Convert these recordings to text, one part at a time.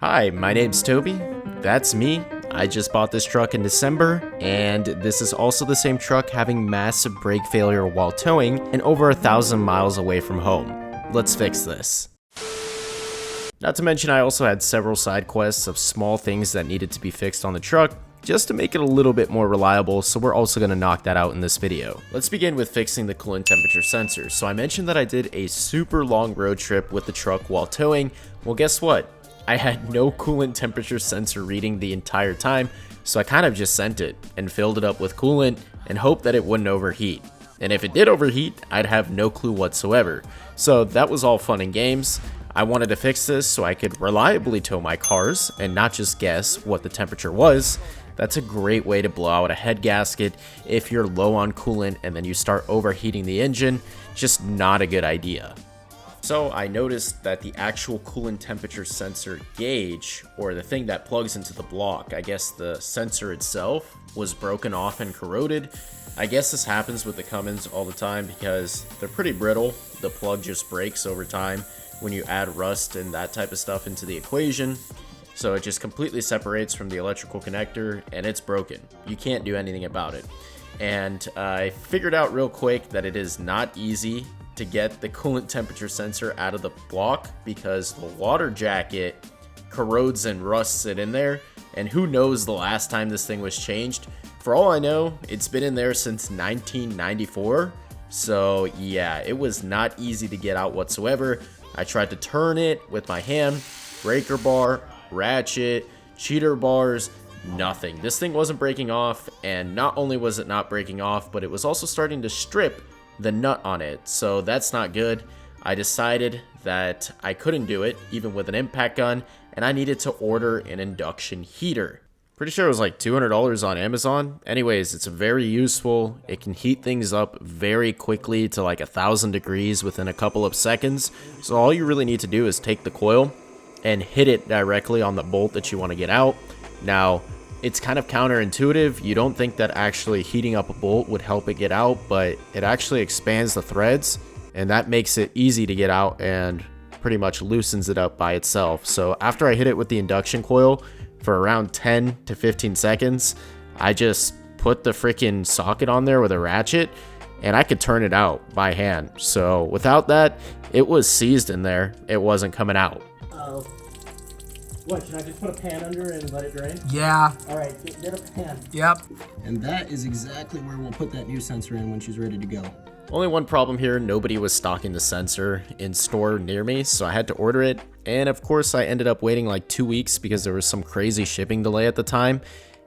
Hi, my name's Toby. That's me. I just bought this truck in December, and this is also the same truck having massive brake failure while towing and over 1,000 miles away from home. Let's fix this. Not to mention, I also had several side quests of small things that needed to be fixed on the truck just to make it a little bit more reliable, so we're also going to knock that out in this video. Let's begin with fixing the coolant temperature sensor. So I mentioned that I did a super long road trip with the truck while towing. Well, guess what? I had no coolant temperature sensor reading the entire time, so I kind of just sent it and filled it up with coolant and hoped that it wouldn't overheat. And if it did overheat, I'd have no clue whatsoever. So that was all fun and games. I wanted to fix this so I could reliably tow my cars and not just guess what the temperature was. That's a great way to blow out a head gasket if you're low on coolant and then you start overheating the engine. Just not a good idea. So I noticed that the actual coolant temperature sensor gauge, or the thing that plugs into the block, I guess the sensor itself, was broken off and corroded. I guess this happens with the Cummins all the time because they're pretty brittle. The plug just breaks over time when you add rust and that type of stuff into the equation. So it just completely separates from the electrical connector and it's broken. You can't do anything about it. And I figured out real quick that it is not easy to get the coolant temperature sensor out of the block because the water jacket corrodes and rusts it in there, and who knows the last time this thing was changed. For all I know, it's been in there since 1994, so yeah, it was not easy to get out whatsoever. I tried to turn it with my hand, breaker bar, ratchet, cheater bars, nothing. This thing wasn't breaking off, and not only was it not breaking off, but it was also starting to strip the nut on it, so that's not good. I decided that I couldn't do it even with an impact gun, and I needed to order an induction heater. Pretty sure it was like $200 on Amazon. Anyways, it's very useful. It can heat things up very quickly to like 1,000 degrees within a couple of seconds. So all you really need to do is take the coil and hit it directly on the bolt that you want to get out. Now, it's kind of counterintuitive. You don't think that actually heating up a bolt would help it get out, but it actually expands the threads, and that makes it easy to get out and pretty much loosens it up by itself. So after I hit it with the induction coil for around 10 to 15 seconds, I just put the freaking socket on there with a ratchet, and I could turn it out by hand. So without that, it was seized in there. It wasn't coming out. What, should I just put a pan under and let it drain? Yeah. All right, get a pan. Yep. And that is exactly where we'll put that new sensor in when she's ready to go. Only one problem here, nobody was stocking the sensor in store near me, so I had to order it. And of course, I ended up waiting like 2 weeks because there was some crazy shipping delay at the time.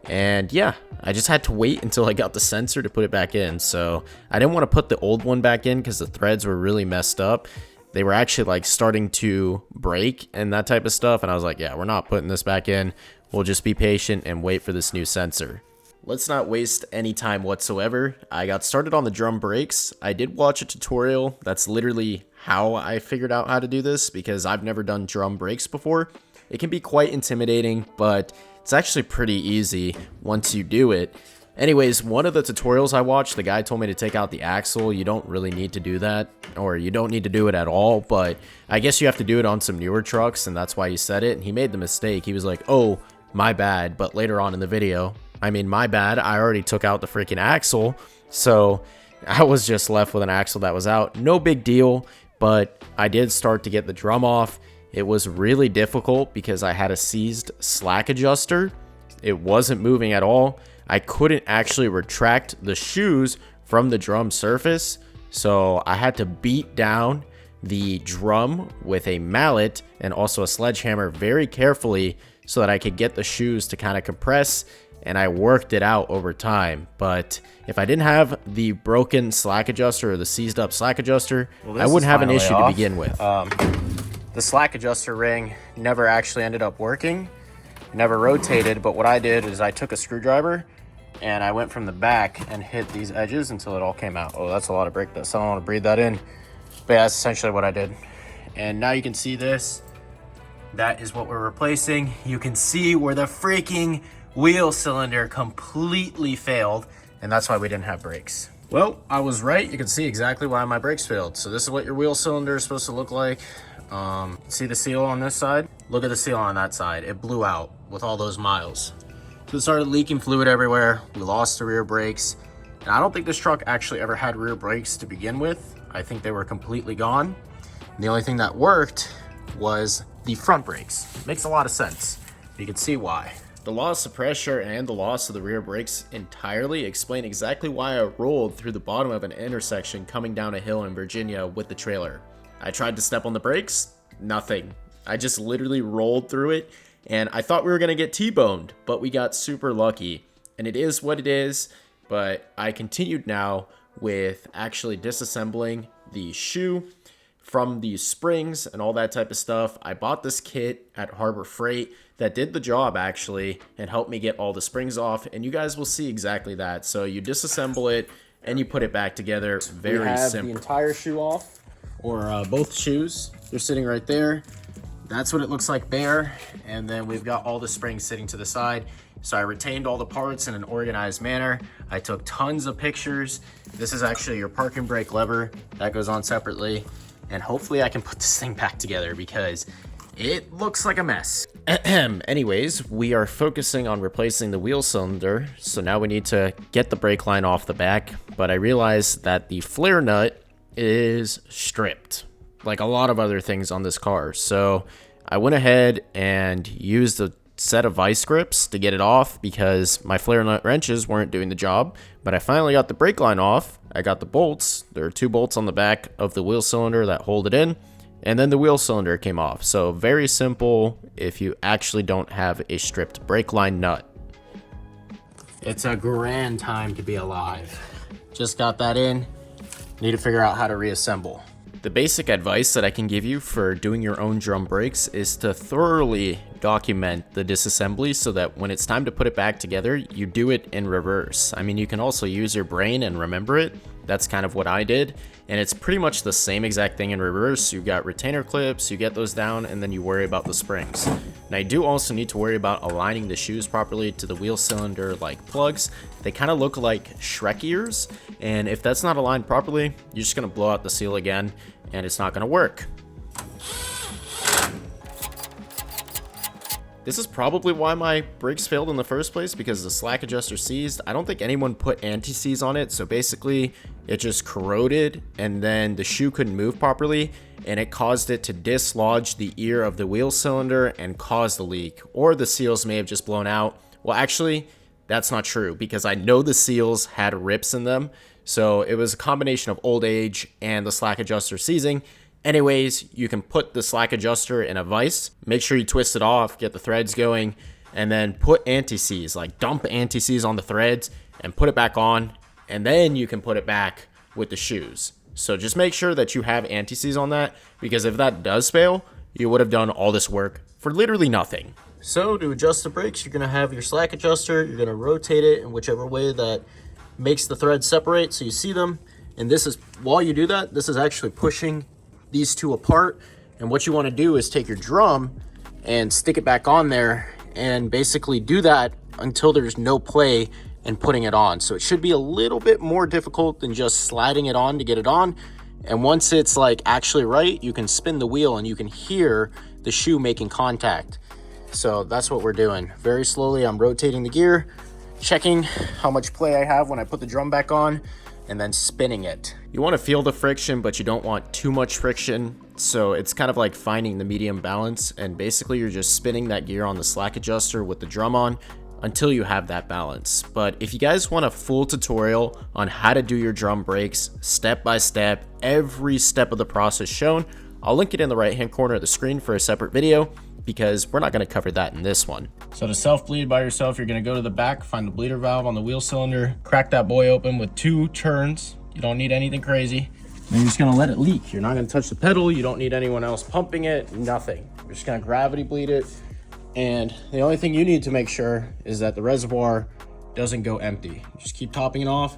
And yeah, I just had to wait until I got the sensor to put it back in. So I didn't want to put the old one back in because the threads were really messed up. They were actually like starting to break and that type of stuff. And I was like, yeah, we're not putting this back in. We'll just be patient and wait for this new sensor. Let's not waste any time whatsoever. I got started on the drum brakes. I did watch a tutorial. That's literally how I figured out how to do this because I've never done drum brakes before. It can be quite intimidating, but it's actually pretty easy once you do it. Anyways, one of the tutorials I watched, the guy told me to take out the axle. You don't really need to do that, or you don't need to do it at all, but I guess you have to do it on some newer trucks, and that's why he said it, and he made the mistake. He was like, oh, my bad, but later on in the video, my bad, I already took out the freaking axle, so I was just left with an axle that was out. No big deal, but I did start to get the drum off. It was really difficult because I had a seized slack adjuster. It wasn't moving at all. I couldn't actually retract the shoes from the drum surface, so I had to beat down the drum with a mallet and also a sledgehammer very carefully so that I could get the shoes to kind of compress, and I worked it out over time. But if I didn't have the broken slack adjuster or the seized up slack adjuster, I wouldn't have an issue to begin with. The slack adjuster ring never actually ended up working, never rotated, but what I did is I took a screwdriver and I went from the back and hit these edges until it all came out. Oh, that's a lot of brake dust. I don't want to breathe that in. But yeah, that's essentially what I did. And now you can see this. That is what we're replacing. You can see where the freaking wheel cylinder completely failed, and that's why we didn't have brakes. Well, I was right. You can see exactly why my brakes failed. So this is what your wheel cylinder is supposed to look like. See the seal on this side? Look at the seal on that side. It blew out with all those miles. So it started leaking fluid everywhere. We lost the rear brakes. And I don't think this truck actually ever had rear brakes to begin with. I think they were completely gone. And the only thing that worked was the front brakes. Makes a lot of sense. You can see why. The loss of pressure and the loss of the rear brakes entirely explain exactly why I rolled through the bottom of an intersection coming down a hill in Virginia with the trailer. I tried to step on the brakes, nothing. I just literally rolled through it, and I thought we were gonna get T-boned, but we got super lucky. And it is what it is, but I continued now with actually disassembling the shoe from the springs and all that type of stuff. I bought this kit at Harbor Freight that did the job actually and helped me get all the springs off, and you guys will see exactly that. So you disassemble it and you put it back together. Very simple. The entire shoe off, or both shoes. They're sitting right there. That's what it looks like bare, and then we've got all the springs sitting to the side. So I retained all the parts in an organized manner. I took tons of pictures. This is actually your parking brake lever that goes on separately. And hopefully I can put this thing back together because it looks like a mess. Anyways, we are focusing on replacing the wheel cylinder. So now we need to get the brake line off the back. But I realized that the flare nut is stripped, like a lot of other things on this car. So I went ahead and used a set of vice grips to get it off because my flare nut wrenches weren't doing the job. But I finally got the brake line off. I got the bolts. There are 2 bolts on the back of the wheel cylinder that hold it in, and then the wheel cylinder came off. So very simple if you actually don't have a stripped brake line nut. It's a grand time to be alive. Just got that in. Need to figure out how to reassemble. The basic advice that I can give you for doing your own drum brakes is to thoroughly document the disassembly so that when it's time to put it back together, you do it in reverse. I mean, you can also use your brain and remember it. That's kind of what I did. And it's pretty much the same exact thing in reverse. You got retainer clips, you get those down, and then you worry about the springs. Now you do also need to worry about aligning the shoes properly to the wheel cylinder like plugs. They kind of look like Shrek ears, and if that's not aligned properly, you're just gonna blow out the seal again, and it's not gonna work. This is probably why my brakes failed in the first place, because the slack adjuster seized. I don't think anyone put anti-seize on it, so basically it just corroded and then the shoe couldn't move properly, and it caused it to dislodge the ear of the wheel cylinder and cause the leak. Or the seals may have just blown out. Well, actually, that's not true because I know the seals had rips in them, so it was a combination of old age and the slack adjuster seizing. Anyways, you can put the slack adjuster in a vise, make sure you twist it off, get the threads going, and then put anti-seize, like dump anti-seize on the threads and put it back on, and then you can put it back with the shoes. So just make sure that you have anti-seize on that, because if that does fail, you would have done all this work for literally nothing. So to adjust the brakes, you're gonna have your slack adjuster, you're gonna rotate it in whichever way that makes the threads separate so you see them. And this is, while you do that, this is actually pushing these two apart, and what you want to do is take your drum and stick it back on there and basically do that until there's no play and putting it on. So it should be a little bit more difficult than just sliding it on to get it on. And once it's like actually right, you can spin the wheel and you can hear the shoe making contact. So that's what we're doing. Very slowly I'm rotating the gear, checking how much play I have when I put the drum back on, and then spinning it. You want to feel the friction, but you don't want too much friction. So it's kind of like finding the medium balance, and basically you're just spinning that gear on the slack adjuster with the drum on until you have that balance. But if you guys want a full tutorial on how to do your drum brakes step by step, every step of the process shown, I'll link it in the right hand corner of the screen for a separate video, because we're not going to cover that in this one. So to self-bleed by yourself, you're going to go to the back, find the bleeder valve on the wheel cylinder, crack that boy open with 2 turns. You don't need anything crazy. And you're just going to let it leak. You're not going to touch the pedal. You don't need anyone else pumping it, nothing. You're just going to gravity bleed it. And the only thing you need to make sure is that the reservoir doesn't go empty. Just keep topping it off,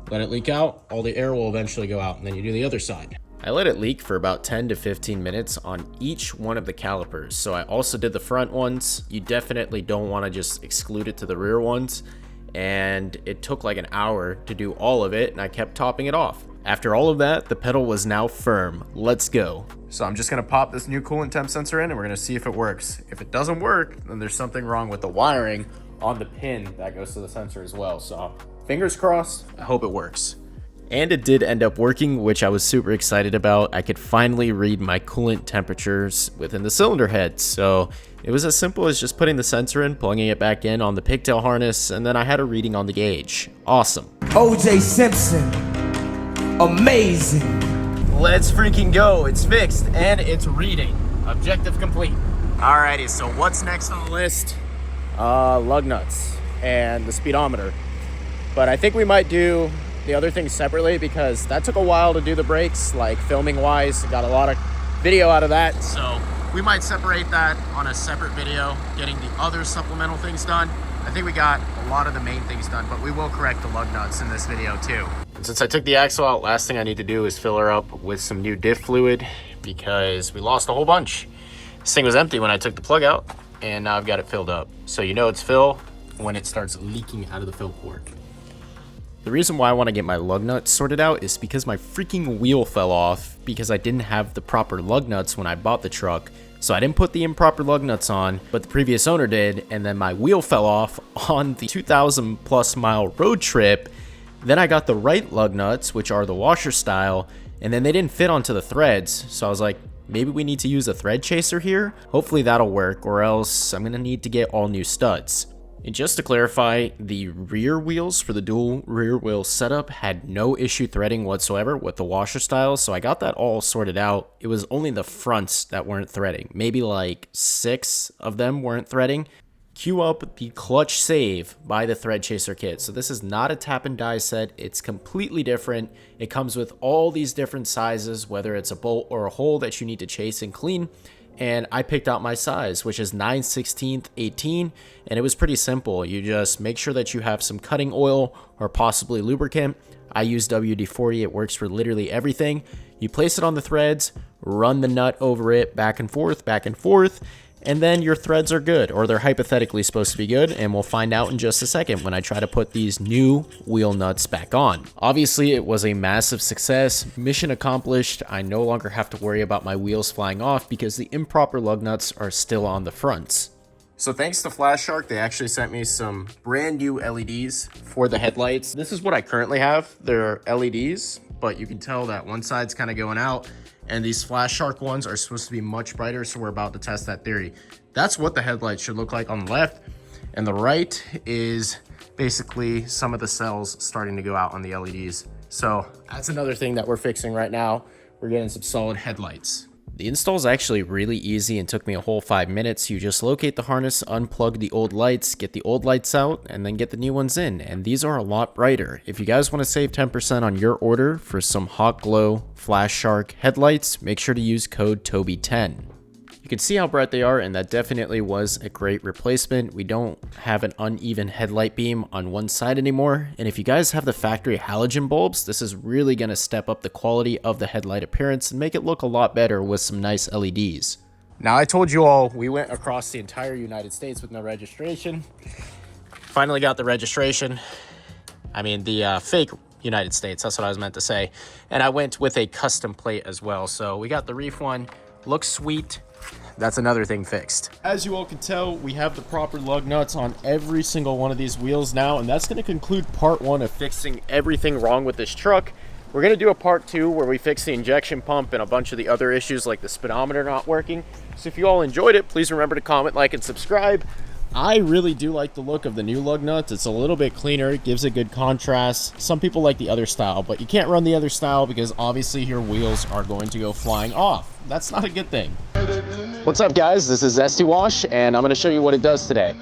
let it leak out. All the air will eventually go out, and then you do the other side. I let it leak for about 10 to 15 minutes on each one of the calipers. So I also did the front ones. You definitely don't want to just exclude it to the rear ones. And it took like an hour to do all of it, and I kept topping it off. After all of that, the pedal was now firm. Let's go. So I'm just gonna pop this new coolant temp sensor in and we're gonna see if it works. If it doesn't work, then there's something wrong with the wiring on the pin that goes to the sensor as well. So fingers crossed, I hope it works. And it did end up working, which I was super excited about. I could finally read my coolant temperatures within the cylinder head. So it was as simple as just putting the sensor in, plugging it back in on the pigtail harness, and then I had a reading on the gauge. Awesome. OJ Simpson, amazing. Let's freaking go. It's fixed and it's reading. Objective complete. Alrighty, so what's next on the list? Lug nuts and the speedometer. But I think we might do the other things separately because that took a while to do the brakes, like filming wise. Got a lot of video out of that. So we might separate that on a separate video, getting the other supplemental things done. I think we got a lot of the main things done, but we will correct the lug nuts in this video too. And since I took the axle out, last thing I need to do is fill her up with some new diff fluid because we lost a whole bunch. This thing was empty when I took the plug out, and now I've got it filled up. So you know it's fill when it starts leaking out of the fill port. The reason why I want to get my lug nuts sorted out is because my freaking wheel fell off because I didn't have the proper lug nuts when I bought the truck. So I didn't put the improper lug nuts on, but the previous owner did, and then my wheel fell off on the 2,000 plus mile road trip. Then I got the right lug nuts, which are the washer style, and then they didn't fit onto the threads. So I was like, maybe we need to use a thread chaser here. Hopefully that'll work, or else I'm gonna need to get all new studs. And just to clarify, the rear wheels for the dual rear wheel setup had no issue threading whatsoever with the washer style, so I got that all sorted out. It was only the fronts that weren't threading. Maybe like 6 of them weren't threading. Cue up the clutch save by the thread chaser kit. So this is not a tap and die set. It's completely different. It comes with all these different sizes, whether it's a bolt or a hole that you need to chase and clean. And I picked out my size, which is 9/16 18, and it was pretty simple. You just make sure that you have some cutting oil or possibly lubricant. I use WD-40, it works for literally everything. You place it on the threads, run the nut over it back and forth, and then your threads are good, or they're hypothetically supposed to be good, and we'll find out in just a second when I try to put these new wheel nuts back on. Obviously, it was a massive success. Mission accomplished. I no longer have to worry about my wheels flying off because the improper lug nuts are still on the fronts. So thanks to Flash Shark, they actually sent me some brand new LEDs for the headlights. This is what I currently have. They're LEDs, but you can tell that one side's kind of going out. And these Flash Shark ones are supposed to be much brighter, so we're about to test that theory. That's what the headlights should look like on the left, and the right is basically some of the cells starting to go out on the LEDs. So that's another thing that we're fixing right now. We're getting some solid headlights. The install is actually really easy and took me a whole 5 minutes. You just locate the harness, unplug the old lights, get the old lights out, and then get the new ones in. And these are a lot brighter. If you guys want to save 10% on your order for some HawkGlow Flash Shark headlights, make sure to use code TobyVegaD. You can see how bright they are, and that definitely was a great replacement. We don't have an uneven headlight beam on one side anymore, and if you guys have the factory halogen bulbs, this is really going to step up the quality of the headlight appearance and make it look a lot better with some nice LEDs. Now, I told you all we went across the entire United States with no registration. Finally got the registration. I mean, the fake United States, that's what I was meant to say. And I went with a custom plate as well. So we got the reef one, looks sweet. That's another thing fixed. As you all can tell, we have the proper lug nuts on every single one of these wheels now, and that's going to conclude part 1 of fixing everything wrong with this truck. We're going to do a part 2 where we fix the injection pump and a bunch of the other issues like the speedometer not working. So if you all enjoyed it, please remember to comment, like, and subscribe. I really do like the look of the new lug nuts. It's a little bit cleaner. It gives a good contrast. Some people like the other style, but you can't run the other style because obviously your wheels are going to go flying off. That's not a good thing. What's up, guys? This is Zesty Wash, and I'm going to show you what it does today.